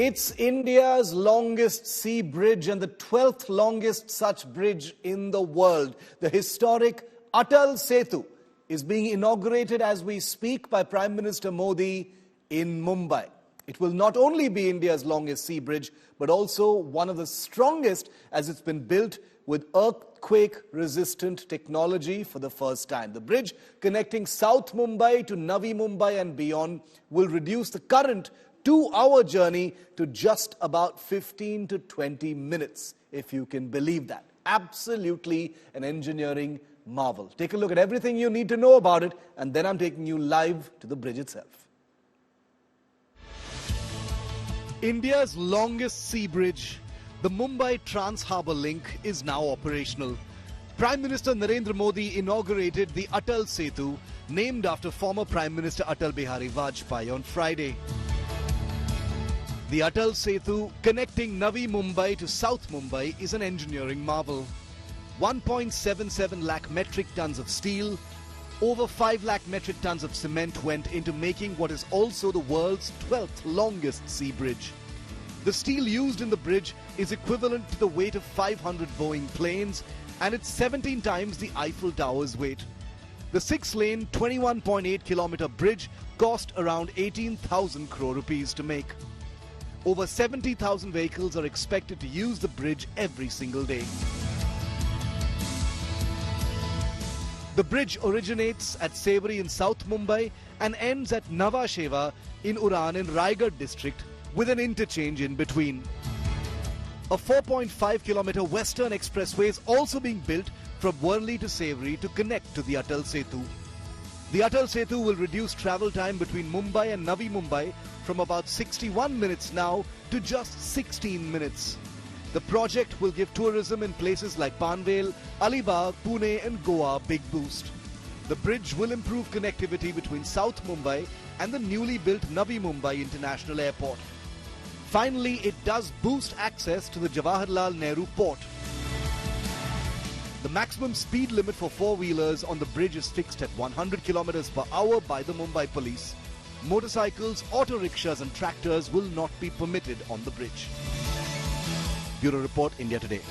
It's India's longest sea bridge and the 12th longest such bridge in the world. The historic Atal Setu is being inaugurated as we speak by Prime Minister Modi in Mumbai. It will not only be India's longest sea bridge, but also one of the strongest as it's been built with earthquake-resistant technology for the first time. The bridge connecting South Mumbai to Navi Mumbai and beyond will reduce the current 2-hour journey to just about 15 to 20 minutes, if you can believe that. Absolutely an engineering marvel. Take a look at everything you need to know about it, and then I'm taking you live to the bridge itself. India's longest sea bridge, the Mumbai Trans Harbour Link, is now operational. Prime Minister Narendra Modi inaugurated the Atal Setu, named after former Prime Minister Bihari Vajpayee, on Friday. The Atal Setu, connecting Navi Mumbai to South Mumbai, is an engineering marvel. 1.77 lakh metric tons of steel, over 5 lakh metric tons of cement went into making what is also the world's 12th longest sea bridge. The steel used in the bridge is equivalent to the weight of 500 Boeing planes, and it's 17 times the Eiffel Tower's weight. The 6-lane, 21.8-kilometer bridge cost around 18,000 crore rupees to make. Over 70,000 vehicles are expected to use the bridge every single day. The bridge originates at Sewri in South Mumbai and ends at Nhava Sheva in Uran in Raigad district, with an interchange in between. A 4.5-kilometer western expressway is also being built from Worli to Sewri to connect to the Atal Setu. The Atal Setu will reduce travel time between Mumbai and Navi Mumbai from about 61 minutes now to just 16 minutes. The project will give tourism in places like Panvel, Alibag, Pune and Goa a big boost. The bridge will improve connectivity between South Mumbai and the newly built Navi Mumbai International Airport. Finally, it does boost access to the Jawaharlal Nehru port. The maximum speed limit for four-wheelers on the bridge is fixed at 100 kilometers per hour by the Mumbai police. Motorcycles, auto rickshaws and tractors will not be permitted on the bridge. Bureau Report, India Today.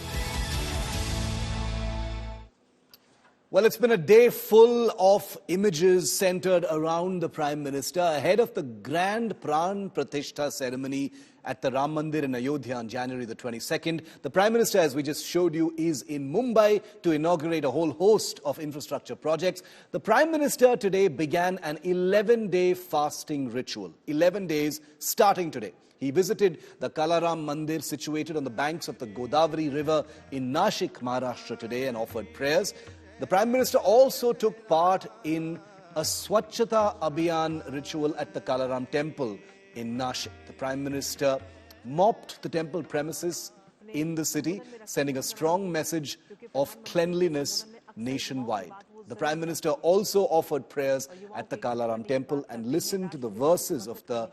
Well, it's been a day full of images centered around the Prime Minister ahead of the grand Pran Pratishtha ceremony at the Ram Mandir in Ayodhya on January the 22nd. The Prime Minister, as we just showed you, is in Mumbai to inaugurate a whole host of infrastructure projects. The Prime Minister today began an 11-day fasting ritual. 11 days starting today. He visited the Kalaram Mandir situated on the banks of the Godavari River in Nashik, Maharashtra today and offered prayers. The Prime Minister also took part in a Swachhata Abhiyan ritual at the Kalaram Temple in Nashik. The Prime Minister mopped the temple premises in the city, sending a strong message of cleanliness nationwide. The Prime Minister also offered prayers at the Kalaram Temple and listened to the verses of the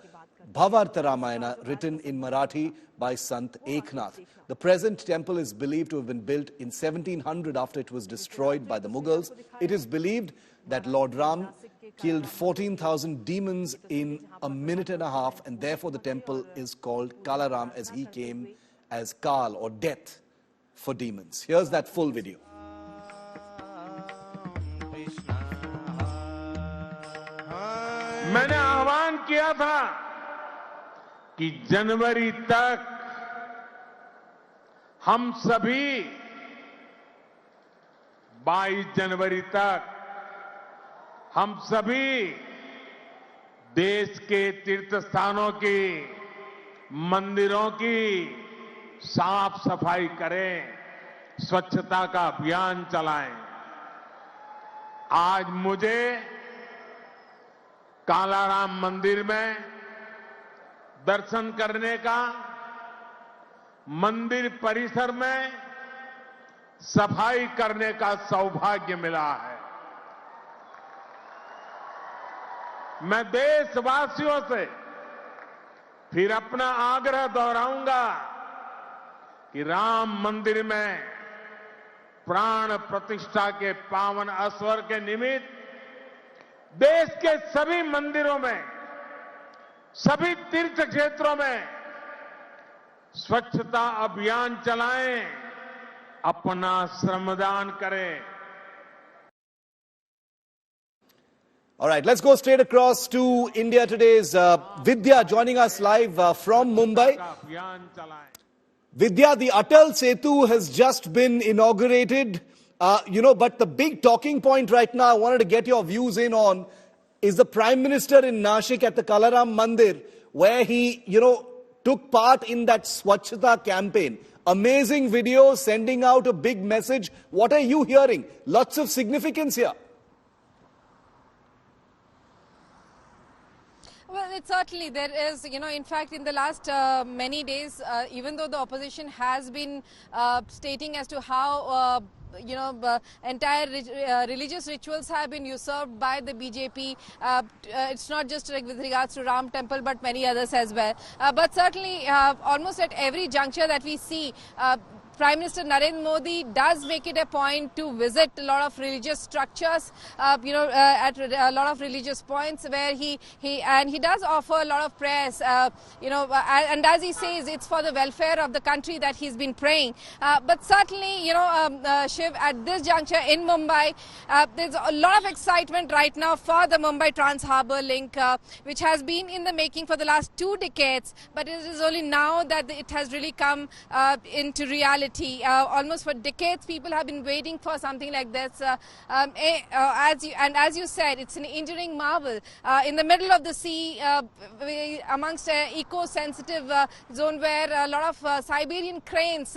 Bhavarta Ramayana written in Marathi by Sant Eknath. The present temple is believed to have been built in 1700 after it was destroyed by the Mughals. It is believed that Lord Ram killed 14,000 demons in a minute and a half, and therefore the temple is called Kalaram, as he came as Kal or death for demons. Here's that full video. मैंने आह्वान किया था कि जनवरी तक हम सभी 22 जनवरी तक हम सभी देश के तीर्थ स्थानों की, मंदिरों की साफ सफाई करें, स्वच्छता का अभियान चलाएं। आज मुझे कालाराम मंदिर में दर्शन करने का, मंदिर परिसर में सफाई करने का सौभाग्य मिला है। मैं देशवासियों से फिर अपना आग्रह दोहराऊंगा कि राम मंदिर में प्राण प्रतिष्ठा के पावन अवसर के निमित्त देश के सभी मंदिरों में, सभी तीर्थ क्षेत्रों में स्वच्छता अभियान चलाएं, अपना श्रमदान करें. All right, let's go straight across to India Today's Vidya joining us live from Mumbai. Vidya, the Atal Setu has just been inaugurated, but the big talking point right now I wanted to get your views in on is the Prime Minister in Nashik at the Kalaram Mandir, where he, took part in that Swachhata campaign. Amazing video, sending out a big message. What are you hearing? Lots of significance here. Well, it certainly there is, in fact, in the last many days, even though the opposition has been stating as to how, entire religious rituals have been usurped by the BJP. It's not just with regards to Ram Temple, but many others as well. But certainly, almost at every juncture that we see, Prime Minister Narendra Modi does make it a point to visit a lot of religious structures, at a lot of religious points where he does offer a lot of prayers, and as he says, it's for the welfare of the country that he's been praying. But certainly, Shiv, at this juncture in Mumbai, there's a lot of excitement right now for the Mumbai Trans Harbour Link, which has been in the making for the last 2 decades, but it is only now that it has really come into reality. Almost for decades, people have been waiting for something like this. As you said, it's an engineering marvel in the middle of the sea, amongst an eco-sensitive zone where a lot of Siberian cranes.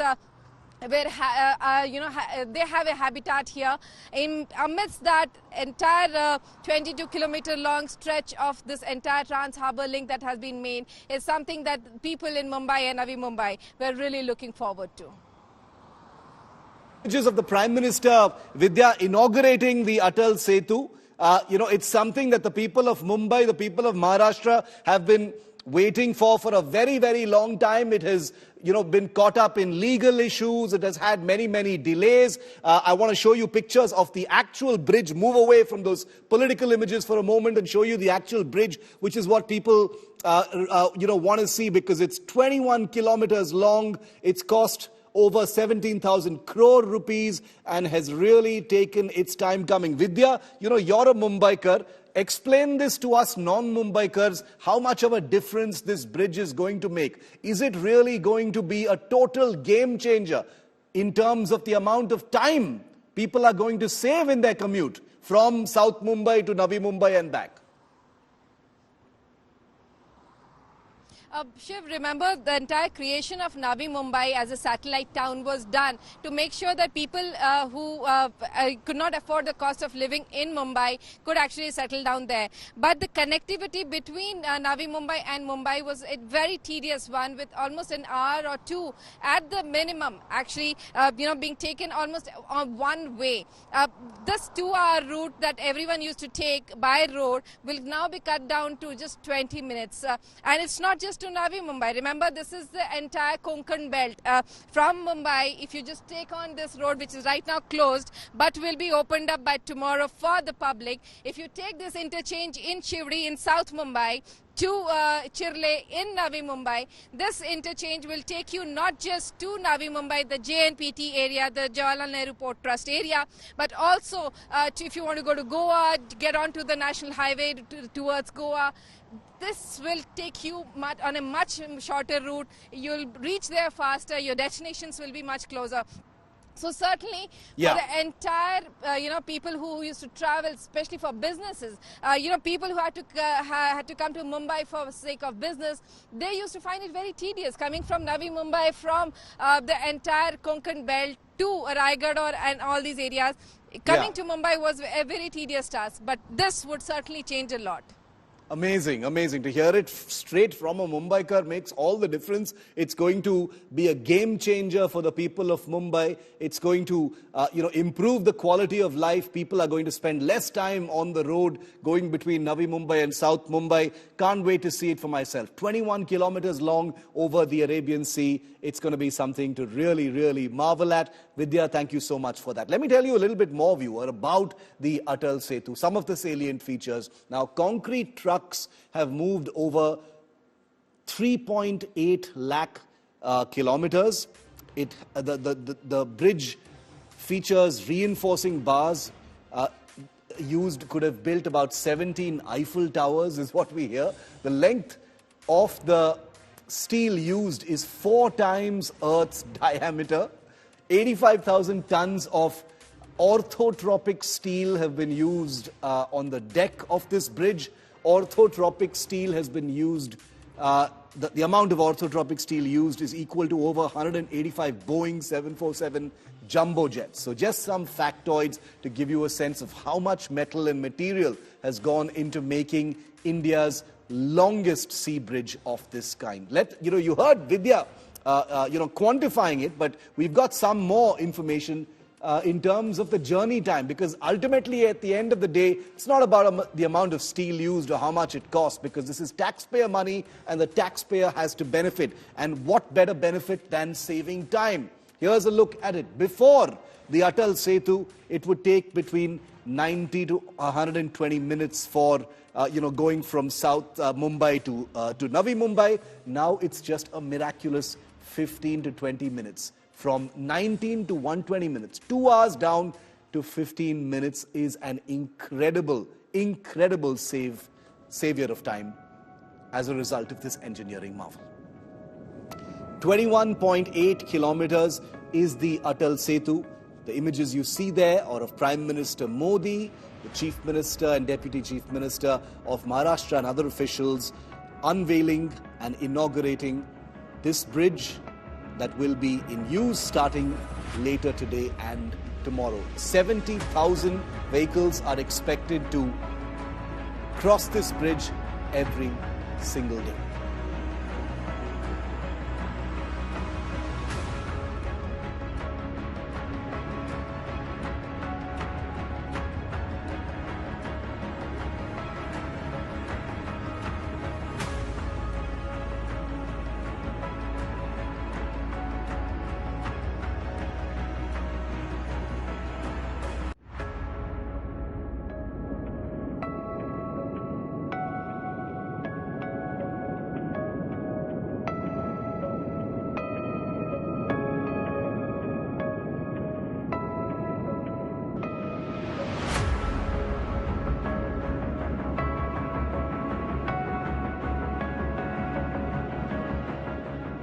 Where they have a habitat here. Amidst that entire 22-kilometer long stretch of this entire Trans Harbour Link that has been made is something that people in Mumbai and Navi Mumbai were really looking forward to. Images of the Prime Minister, Vidya, inaugurating the Atal Setu. It's something that the people of Mumbai, the people of Maharashtra have been waiting for a very, very long time. It has, been caught up in legal issues. It has had many, many delays. I want to show you pictures of the actual bridge. Move away from those political images for a moment and show you the actual bridge, which is what people, want to see, because it's 21 kilometers long. It's cost over 17,000 crore rupees and has really taken its time coming. Vidya, you're a Mumbaikar. Explain this to us non-Mumbaikars, how much of a difference this bridge is going to make. Is it really going to be a total game changer in terms of the amount of time people are going to save in their commute from South Mumbai to Navi Mumbai and back? Shiv, remember the entire creation of Navi Mumbai as a satellite town was done to make sure that people who could not afford the cost of living in Mumbai could actually settle down there. But the connectivity between Navi Mumbai and Mumbai was a very tedious one, with almost an hour or 2 at the minimum actually being taken almost on one way. This 2-hour route that everyone used to take by road will now be cut down to just 20 minutes. And it's not just to Navi Mumbai. Remember, this is the entire Konkan belt. From Mumbai, if you just take on this road, which is right now closed, but will be opened up by tomorrow for the public. If you take this interchange in Sewri in South Mumbai to Chirle in Navi Mumbai, this interchange will take you not just to Navi Mumbai, the JNPT area, the Jawaharlal Nehru Port Trust area, but also if you want to go to Goa, get onto the national highway towards Goa. This will take you on a much shorter route. You'll reach there faster. Your destinations will be much closer. So certainly, for the entire, people who used to travel, especially for businesses, people who had to come to Mumbai for the sake of business, they used to find it very tedious coming from Navi Mumbai, from the entire Konkan belt to Raigad and all these areas. Coming to Mumbai was a very tedious task, but this would certainly change a lot. Amazing, amazing. To hear it straight from a Mumbaikar makes all the difference. It's going to be a game changer for the people of Mumbai. It's going to, improve the quality of life. People are going to spend less time on the road going between Navi Mumbai and South Mumbai. Can't wait to see it for myself. 21 kilometers long over the Arabian Sea. It's going to be something to really, really marvel at. Vidya, thank you so much for that. Let me tell you a little bit more, viewer, about the Atal Setu, some of the salient features. Now, concrete trucks have moved over 3.8 lakh kilometers. The bridge features reinforcing bars could have built about 17 Eiffel Towers, is what we hear. The length of the steel used is 4 times Earth's diameter. 85,000 tons of orthotropic steel have been used on the deck of this bridge. Orthotropic steel has been used, the amount of orthotropic steel used is equal to over 185 Boeing 747 jumbo jets. So just some factoids to give you a sense of how much metal and material has gone into making India's longest sea bridge of this kind. You heard Vidya, quantifying it, but we've got some more information in terms of the journey time, because ultimately at the end of the day, it's not about the amount of steel used or how much it costs, because this is taxpayer money and the taxpayer has to benefit. And what better benefit than saving time? Here's a look at it. Before the Atal Setu, it would take between 90 to 120 minutes for going from South Mumbai to Navi Mumbai. Now it's just a miraculous 15 to 20 minutes. From 19 to 120 minutes, 2 hours down to 15 minutes is an incredible savior of time as a result of this engineering marvel. 21.8 kilometers is the Atal Setu. The images you see there are of Prime Minister Modi, the Chief Minister and Deputy Chief Minister of Maharashtra and other officials unveiling and inaugurating this bridge that will be in use starting later today and tomorrow. 70,000 vehicles are expected to cross this bridge every single day.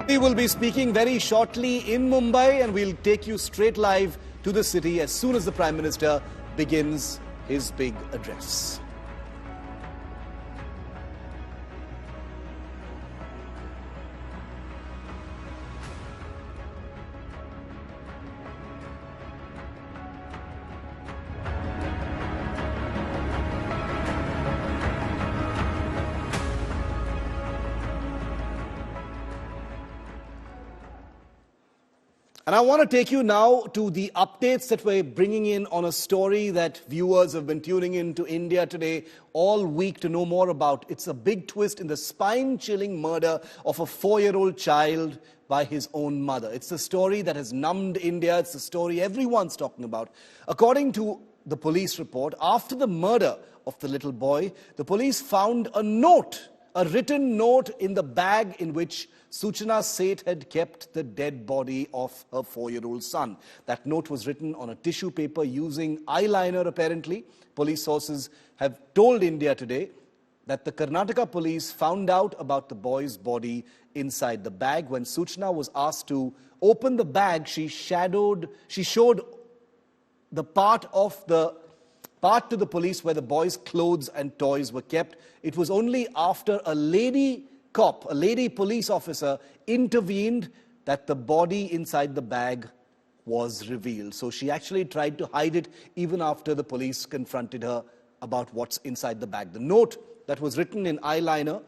We will be speaking very shortly in Mumbai, and we'll take you straight live to the city as soon as the Prime Minister begins his big address. And I want to take you now to the updates that we're bringing in on a story that viewers have been tuning in to India Today all week to know more about. It's a big twist in the spine-chilling murder of a 4-year-old child by his own mother. It's the story that has numbed India. It's the story everyone's talking about. According to the police report, after the murder of the little boy, the police found a note, a written note in the bag in which Suchana Seth had kept the dead body of her 4-year-old son. That note was written on a tissue paper using eyeliner, apparently. Police sources have told India Today that the Karnataka police found out about the boy's body inside the bag. When Suchana was asked to open the bag, she showed the part to the police where the boy's clothes and toys were kept. It was only after a lady police officer intervened that the body inside the bag was revealed. So she actually tried to hide it even after the police confronted her about what's inside the bag. The note that was written in eyeliner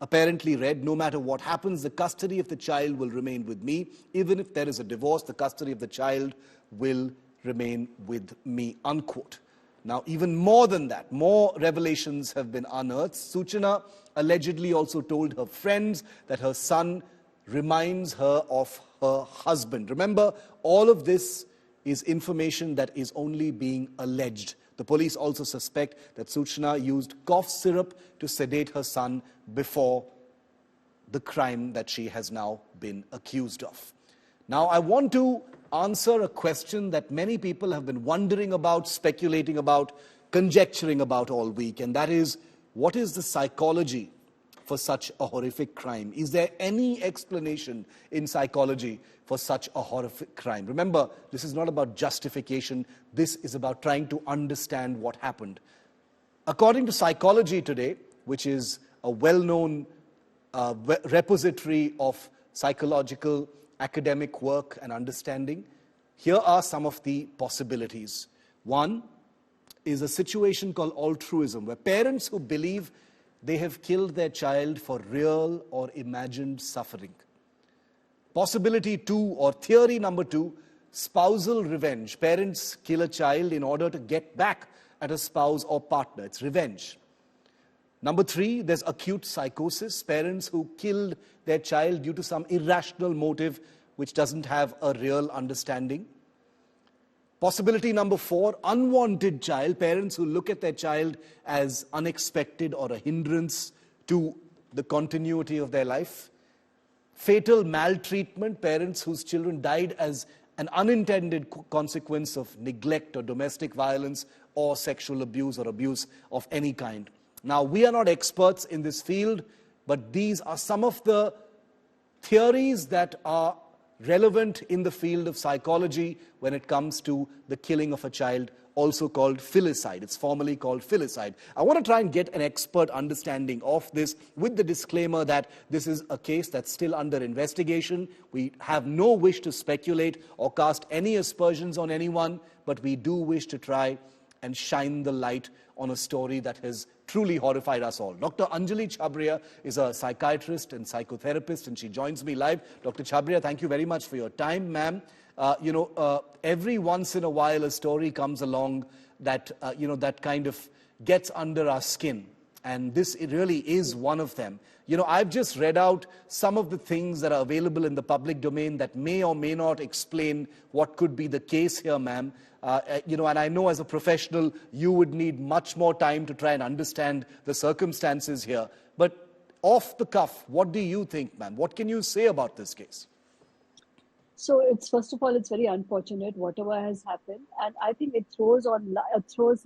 apparently read, "No matter what happens, the custody of the child will remain with me. Even if there is a divorce, the custody of the child will remain with me," unquote. Now, even more than that, more revelations have been unearthed. Suchana allegedly also told her friends that her son reminds her of her husband. Remember, all of this is information that is only being alleged. The police also suspect that Suchana used cough syrup to sedate her son before the crime that she has now been accused of. Now, I want to answer a question that many people have been wondering about, speculating about, conjecturing about all week, and that is, what is the psychology for such a horrific crime? Is there any explanation in psychology for such a horrific crime? Remember, this is not about justification. This is about trying to understand what happened. According to Psychology Today, which is a well-known repository of psychological academic work and understanding, here are some of the possibilities. One is a situation called altruism, where parents who believe they have killed their child for real or imagined suffering. Possibility 2, or theory number 2, spousal revenge. Parents kill a child in order to get back at a spouse or partner. It's revenge. Number 3, there's acute psychosis. Parents who killed their child due to some irrational motive which doesn't have a real understanding. Possibility number 4, unwanted child. Parents who look at their child as unexpected or a hindrance to the continuity of their life. Fatal maltreatment. Parents whose children died as an unintended consequence of neglect or domestic violence or sexual abuse or abuse of any kind. Now, we are not experts in this field, but these are some of the theories that are relevant in the field of psychology when it comes to the killing of a child, also called filicide. It's formally called filicide. I want to try and get an expert understanding of this, with the disclaimer that this is a case that's still under investigation. We have no wish to speculate or cast any aspersions on anyone, but we do wish to try and shine the light on a story that has truly horrified us all. Dr. Anjali Chhabria is a psychiatrist and psychotherapist, and she joins me live. Dr. Chhabria, thank you very much for your time, ma'am. Every once in a while a story comes along that, that kind of gets under our skin. And this really is one of them. I've just read out some of the things that are available in the public domain that may or may not explain what could be the case here, ma'am. And I know as a professional, you would need much more time to try and understand the circumstances here. But off the cuff, what do you think, ma'am? What can you say about this case? So first of all, it's very unfortunate whatever has happened, and I think it throws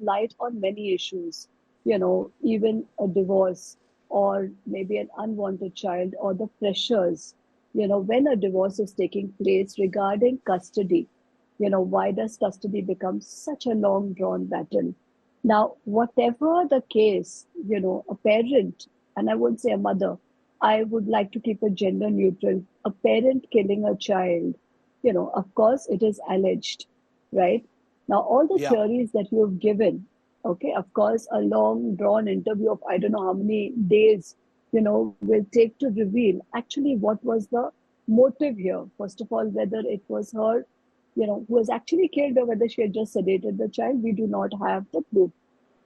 light on many issues. Even a divorce, or maybe an unwanted child, or the pressures. When a divorce is taking place regarding custody. Why does custody become such a long drawn battle? Now, whatever the case, a parent, and I won't say a mother, I would like to keep it gender neutral. A parent killing a child, of course it is alleged, right? Now, all the theories that you've given, okay, of course, a long drawn interview of I don't know how many days, will take to reveal actually what was the motive here. First of all, whether it was her, who was actually killed, or whether she had just sedated the child, we do not have the proof.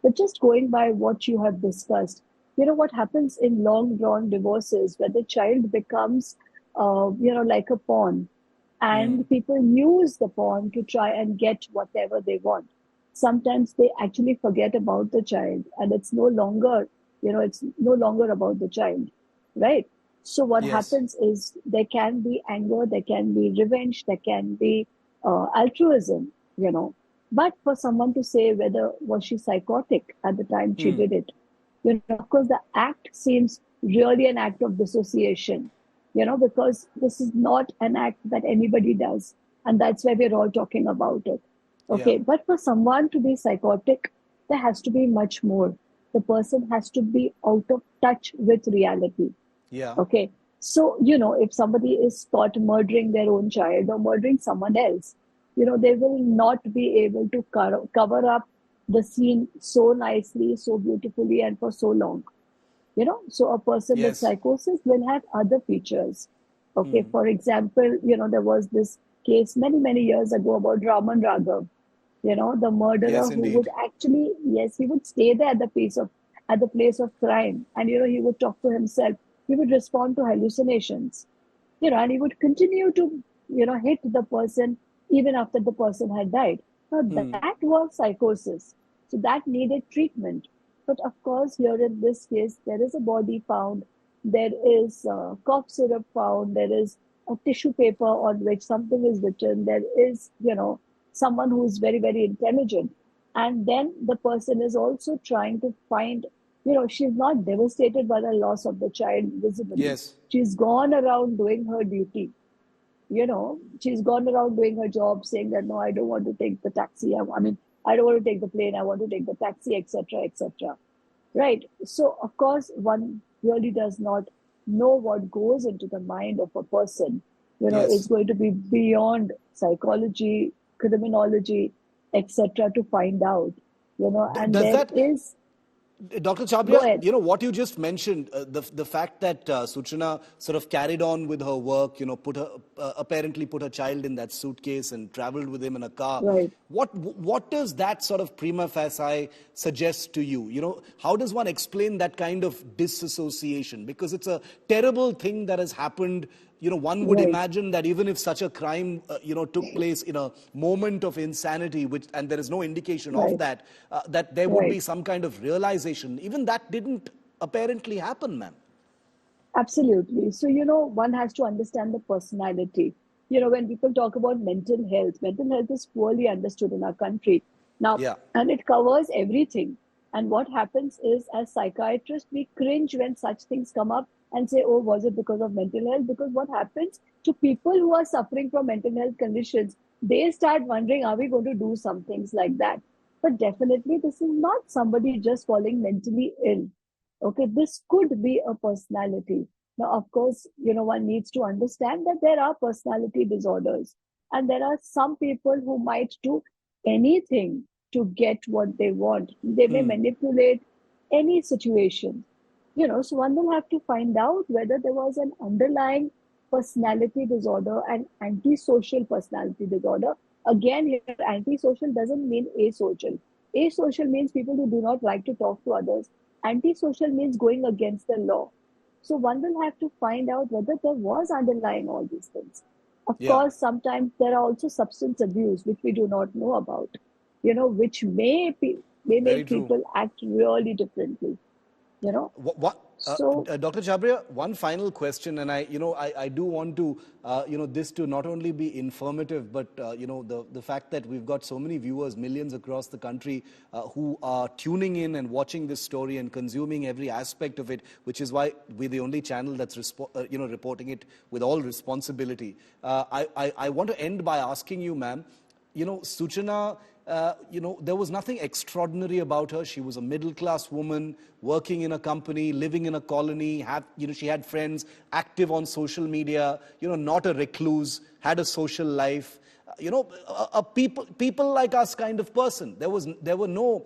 But just going by what you have discussed, what happens in long drawn divorces, where the child becomes, like a pawn, and people use the pawn to try and get whatever they want. Sometimes they actually forget about the child, and it's no longer, about the child, right? So what happens is there can be anger, there can be revenge, there can be altruism, But for someone to say whether was she psychotic at the time she did it, of course the act seems really an act of dissociation, because this is not an act that anybody does. And that's why we're all talking about it. Okay, but for someone to be psychotic, there has to be much more. The person has to be out of touch with reality. Yeah. Okay. So, if somebody is caught murdering their own child or murdering someone else, they will not be able to cover up the scene so nicely, so beautifully, and for so long. So a person with psychosis will have other features. Okay. For example, there was this case many, many years ago about Raman Raghav, the murderer who would actually, he would stay there at the place of crime. And, he would talk to himself. He would respond to hallucinations, and he would continue to, hit the person even after the person had died. Now, that was psychosis. So that needed treatment. But of course, here in this case, there is a body found. there is cough syrup found, there is a tissue paper on which something is written, there is, someone who is very, very intelligent. And then the person is also trying to find, she's not devastated by the loss of the child visibly. Yes. She's gone around doing her duty. She's gone around doing her job, saying that, no, I don't want to take the taxi. I mean, I don't want to take the plane. I want to take the taxi, etc., etc. Right. So, of course, one really does not know what goes into the mind of a person. Yes. It's going to be beyond psychology, criminology, etc., to find out. And Does there that... is... Dr. Go Chabria, ahead. what you just mentioned, the fact that Suchana sort of carried on with her work, apparently put her child in that suitcase and traveled with him in a car. Right. What does that sort of prima facie suggest to you? How does one explain that kind of disassociation? Because it's a terrible thing that has happened. One would Right. imagine that even if such a crime, took place in a moment of insanity, and there is no indication of Right. that, that there would be Right. some kind of realization. Even that didn't apparently happen, ma'am. Absolutely. So, one has to understand the personality. When people talk about mental health is poorly understood in our country. Now, Yeah. and it covers everything. And what happens is, as psychiatrists, we cringe when such things come up and say, oh, was it because of mental health? Because what happens to people who are suffering from mental health conditions, they start wondering, are we going to do some things like that? But definitely, this is not somebody just falling mentally ill. Okay, this could be a personality. Now, of course, one needs to understand that there are personality disorders, and there are some people who might do anything to get what they want. They may manipulate any situation. So one will have to find out whether there was an underlying personality disorder and antisocial personality disorder. Again, here, antisocial doesn't mean asocial. Asocial means people who do not like to talk to others. Antisocial means going against the law. So one will have to find out whether there was underlying all these things. Of Yeah. course, sometimes there are also substance abuse, which we do not know about, which may Very make true. people act really differently. So Dr. Chabria, one final question, and I do want to, this to not only be informative, but the fact that we've got so many viewers, millions across the country, who are tuning in and watching this story and consuming every aspect of it, which is why we're the only channel that's reporting it with all responsibility. I want to end by asking you, ma'am, Suchana, there was nothing extraordinary about her. She was a middle-class woman, working in a company, living in a colony, she had friends, active on social media, not a recluse, had a social life, a people like us kind of person. There were no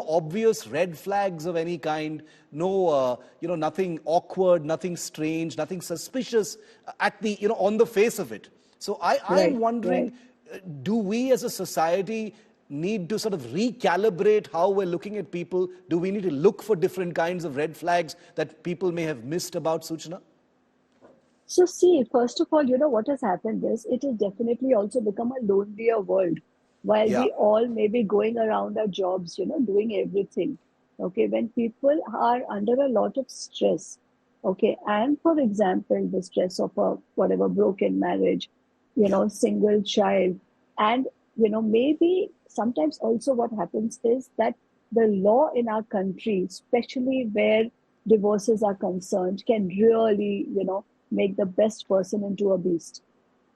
obvious red flags of any kind, nothing awkward, nothing strange, nothing suspicious on the face of it. So I'm wondering, do we as a society need to sort of recalibrate how we're looking at people? Do we need to look for different kinds of red flags that people may have missed about Suchana? So see, first of all, what has happened is it has definitely also become a lonelier world. While Yeah. we all may be going around our jobs, doing everything. Okay, when people are under a lot of stress, okay, and for example, the stress of a whatever broken marriage, single child, and maybe sometimes also what happens is that the law in our country, especially where divorces are concerned, can really, make the best person into a beast,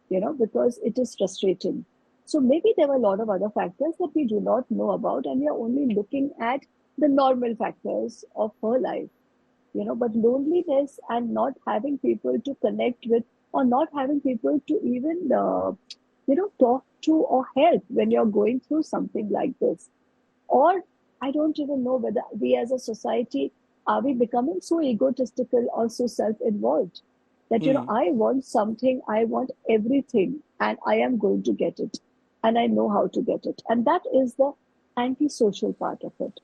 because it is frustrating. So maybe there were a lot of other factors that we do not know about, and we are only looking at the normal factors of her life, but loneliness and not having people to connect with, or not having people to even, talk to or help when you're going through something like this. Or I don't even know whether we as a society, are we becoming so egotistical or so self-involved that, I want something, I want everything, and I am going to get it. And I know how to get it. And that is the antisocial part of it.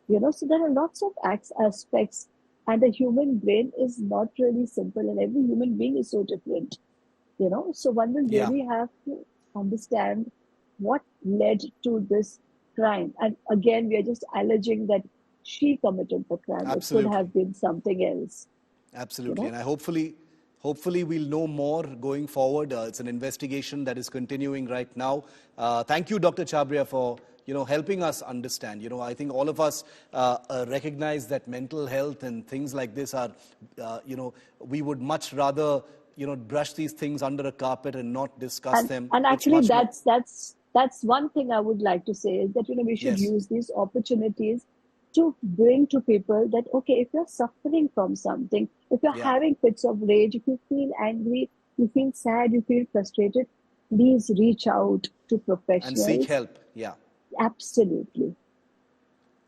So there are lots of aspects, and the human brain is not really simple, and every human being is so different. So one will Yeah. really have to understand what led to this crime. And again, we are just alleging that she committed the crime. It could Absolutely. have been something else. Absolutely. And hopefully we'll know more going forward. It's an investigation that is continuing right now. Thank you, Dr. Chabria, for helping us understand. I think all of us recognize that mental health and things like this are, we would much rather, brush these things under a carpet and not discuss them. And actually, that's one thing I would like to say, is that we should use these opportunities to bring to people that, okay, if you're suffering from something, if you're having fits of rage, if you feel angry, you feel sad, you feel frustrated, please reach out to professionals. And seek help, Absolutely.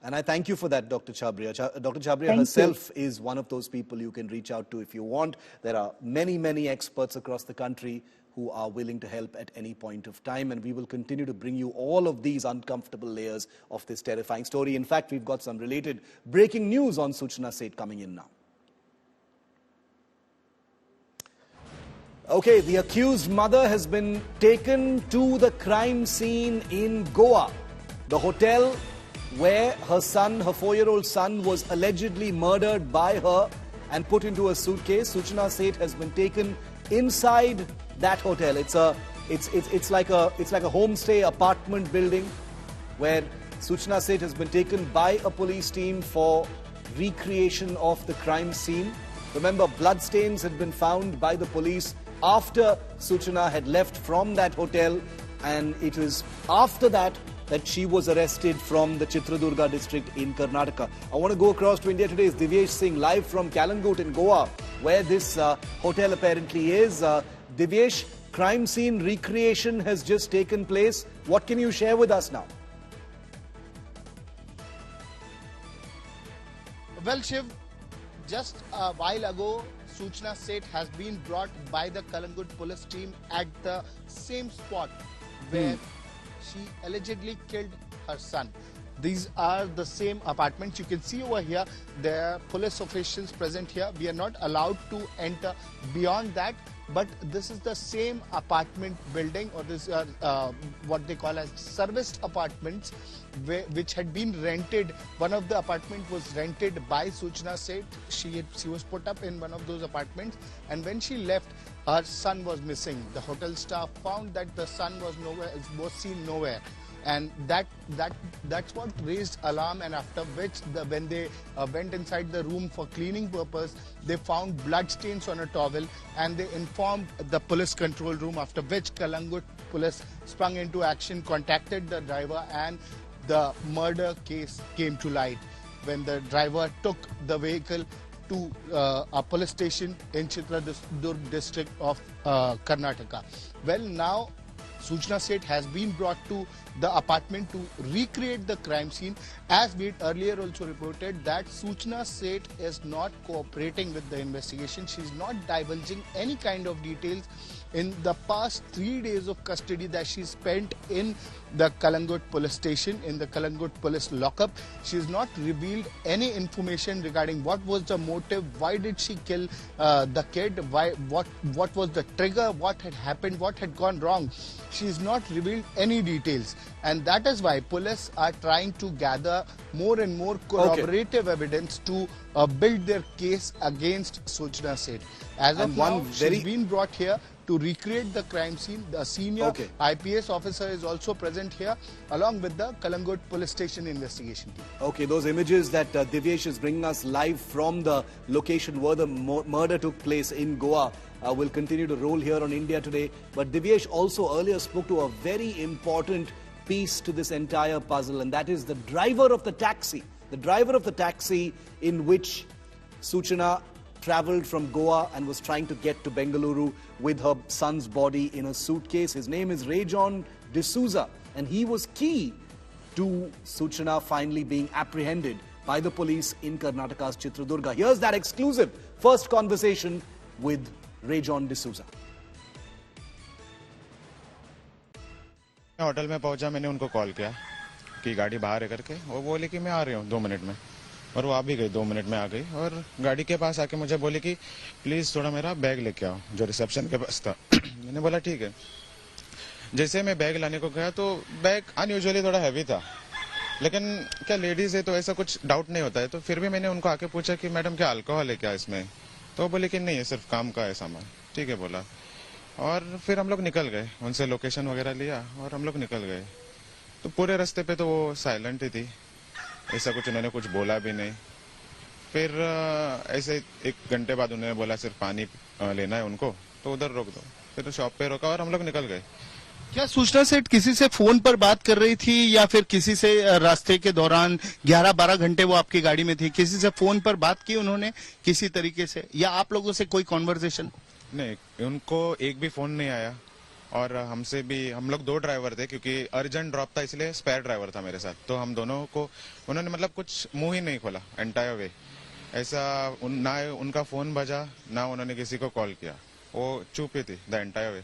And I thank you for that, Dr. Chabria. Dr. Chabria herself is one of those people you can reach out to if you want. There are many, many experts across the country who are willing to help at any point of time. And we will continue to bring you all of these uncomfortable layers of this terrifying story. In fact, we've got some related breaking news on Suchana Seth coming in now. Okay, the accused mother has been taken to the crime scene in Goa. The hotel where her 4-year-old son was allegedly murdered by her and put into a suitcase. Suchana Seth has been taken inside that hotel. It's like a homestay apartment building where Suchana Seth has been taken by a police team for recreation of the crime scene. Remember, bloodstains had been found by the police after Suchana had left from that hotel, and it was after that she was arrested from the Chitradurga district in Karnataka. I want to go across to India Today's Divyesh Singh live from Kalangut in Goa, where this hotel apparently is. Divyesh, crime scene recreation has just taken place. What can you share with us now? Well, Shiv, just a while ago, Suchana Seth has been brought by the Kalangut police team at the same spot where she allegedly killed her son. These are the same apartments. You can see over here, there are police officials present here. We are not allowed to enter beyond that. But this is the same apartment building, or this what they call as serviced apartments, which had been rented. One of the apartments was rented by Suchana Seth. She was put up in one of those apartments, and when she left, her son was missing. The hotel staff found that the son was seen nowhere. And that's what raised alarm, and after which when they went inside the room for cleaning purpose, they found blood stains on a towel, and they informed the police control room, after which Kalangut police sprung into action, contacted the driver, and the murder case came to light when the driver took the vehicle to a police station in Chitradurga district of Karnataka. Well, now Suchana Seth has been brought to the apartment to recreate the crime scene. As we had earlier also reported that Suchana Seth is not cooperating with the investigation. She is not divulging any kind of details. In the past 3 days of custody that she spent in the Kalangut police station, in the Kalangut police lockup, she has not revealed any information regarding what was the motive, why did she kill the kid, what was the trigger, what had happened, what had gone wrong. She has not revealed any details, and that is why police are trying to gather more and more corroborative evidence to build their case against Suchana Seth. As of now, she's been brought here to recreate the crime scene. The senior IPS officer is also present here, along with the Kalangut police station investigation team. Okay, those images that Divyesh is bringing us live from the location where the murder took place in Goa will continue to roll here on India Today. But Divyesh also earlier spoke to a very important piece to this entire puzzle, and that is the driver of the taxi. The driver of the taxi in which Suchana travelled from Goa and was trying to get to Bengaluru with her son's body in a suitcase. His name is Rejon D'Souza, and he was key to Suchana finally being apprehended by the police in Karnataka's Chitradurga. Here's that exclusive first conversation with Rejon D'Souza. Hotel में पहुंचा, मैंने उनको call किया कि गाड़ी बाहर है करके, वो बोले कि मैं आ रही हूँ 2 मिनट में, और वो आ भी गई, 2 मिनट में आ गई, और गाड़ी के पास आके मुझे बोले कि प्लीज थोड़ा मेरा बैग लेके आओ जो रिसेप्शन के पास था। मैंने बोला ठीक है। जैसे मैं बैग लाने को गया तो बैग अनयूजुअली थोड़ा हैवी था, लेकिन क्या लेडीज है तो ऐसा कुछ डाउट नहीं होता है, तो फिर भी मैंने उनको आके पूछा कि मैडम क्या अल्कोहल है क्या इसमें, तो वो बोले कि नहीं, ये सिर्फ काम का है सामान। ठीक है बोला, और फिर हम लोग निकल गए, उनसे लोकेशन वगैरह लिया और हम लोग निकल गए। तो पूरे रास्ते पे तो वो साइलेंट ही थी, ऐसा कुछ उन्होंने कुछ बोला भी नहीं। फिर ऐसे 1 घंटे बाद उन्होंने बोला सिर्फ पानी लेना है उनको, तो उधर रोक दो। फिर शॉप पे रोका और हम लोग निकल गए। क्या सूचना सेठ किसी से फोन पर बात कर रही थी या फिर किसी से रास्ते के दौरान 11-12 घंटे वो आपकी गाड़ी में थी, किसी से फोन पर बात की उन्होंने किसी तरीके से, या आप लोगों से कोई कॉन्वर्सेशन? नहीं, उनको एक भी फोन नहीं आया। और हमसे भी, हम लोग 2 ड्राइवर थे क्योंकि अर्जेंट ड्रॉप था, इसलिए स्पेयर ड्राइवर था मेरे साथ। तो हम दोनों को उन्होंने मतलब कुछ मुंह ही नहीं खोला एंटायर वे। ऐसा ना उनका फोन बजा, ना उन्होंने किसी को कॉल किया, वो चुप ही थी द एंटायर वे।